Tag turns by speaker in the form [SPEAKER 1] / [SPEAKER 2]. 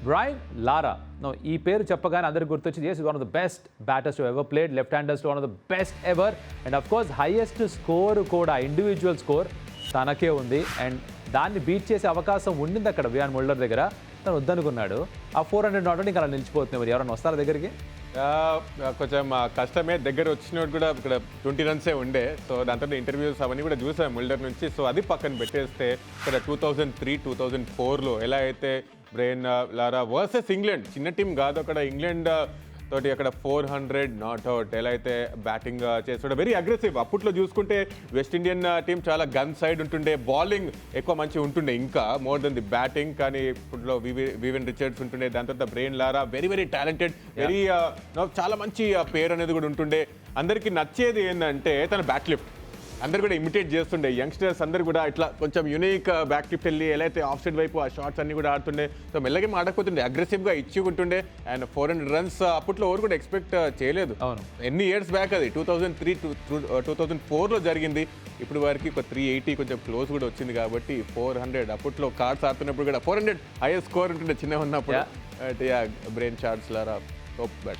[SPEAKER 1] Brain లారా. ఈ పేరు చెప్పగానే అందరికి గుర్తొచ్చింది, yes, one of the best batters to ever played, left handers one of the best ever. And of course highest score కూడా, individual score తనకే ఉంది. అండ్ దాన్ని బీట్ చేసే అవకాశం ఉండింది అక్కడ వియాన్ ముల్లర్ దగ్గర. తను వద్దనుకున్నాడు. ఆ 400 నాట్ ఇంకా అలా నిలిచిపోతుంది. మరి ఎవరైనా వస్తారా దగ్గరికి?
[SPEAKER 2] కొంచెం కష్టమే. దగ్గర వచ్చినట్టు కూడా ఇక్కడ 20 రన్సే ఉండే. సో దాంతో ఇంటర్వ్యూస్ అవన్నీ కూడా చూసాం ముల్డర్ నుంచి. సో అది పక్కన పెట్టేస్తే ఇక్కడ 2003, 2004లో ఎలా అయితే బ్రెయిన్ లారా వర్సెస్ ఇంగ్లాండ్, చిన్న టీం కాదు అక్కడ, ఇంగ్లాండ్ తోటి అక్కడ 400 నాట్ అవుట్ ఎలా అయితే బ్యాటింగ్ చేస్తుండే, వెరీ అగ్రెసివ్. అప్పట్లో చూసుకుంటే వెస్ట్ ఇండియన్ టీం చాలా గన్ సైడ్ ఉంటుండే, బౌలింగ్ ఎక్కువ మంచి ఉంటుండే ఇంకా మోర్ దెన్ ది బ్యాటింగ్. కానీ ఇప్పట్లో వివిన్ రిచర్డ్స్ ఉంటుండే, దాని తర్వాత బ్రెయిన్ లారా వెరీ వెరీ టాలెంటెడ్, వెరీ చాలా మంచి పేరు అనేది కూడా ఉంటుండే. అందరికీ నచ్చేది ఏంటంటే తన బ్యాట్ లిఫ్ట్, అందరు కూడా ఇమిటేట్ చేస్తుండే. యంగ్స్టర్స్ అందరు కూడా ఇట్లా కొంచెం యూనిక్ బ్యాక్ లిఫ్ట్ వెళ్ళి ఎలా అయితే ఆఫ్ సైడ్ వైపు ఆ షాట్స్ అన్ని కూడా ఆడుతుండే. సో మెల్లగా ఆడకపోతుండే, అగ్రెసివ్గా ఇచ్చి ఉంటుండే. అండ్ 400 రన్స్ అప్పట్లో ఎవరు కూడా ఎక్స్పెక్ట్ చేయలేదు. ఎన్ని ఇయర్స్ బ్యాక్ అది 2003 to 2004లో జరిగింది. ఇప్పుడు వారికి ఒక 380 కొంచెం క్లోజ్ కూడా వచ్చింది. కాబట్టి 400 అప్పట్లో కార్డ్స్ ఆడుతున్నప్పుడు కూడా 400 హైయెస్ట్ స్కోర్ ఉంటుండే చిన్న ఉన్నప్పుడు. బ్రెయిన్ చార్ట్స్ లారా టాప్ బ్యాట్.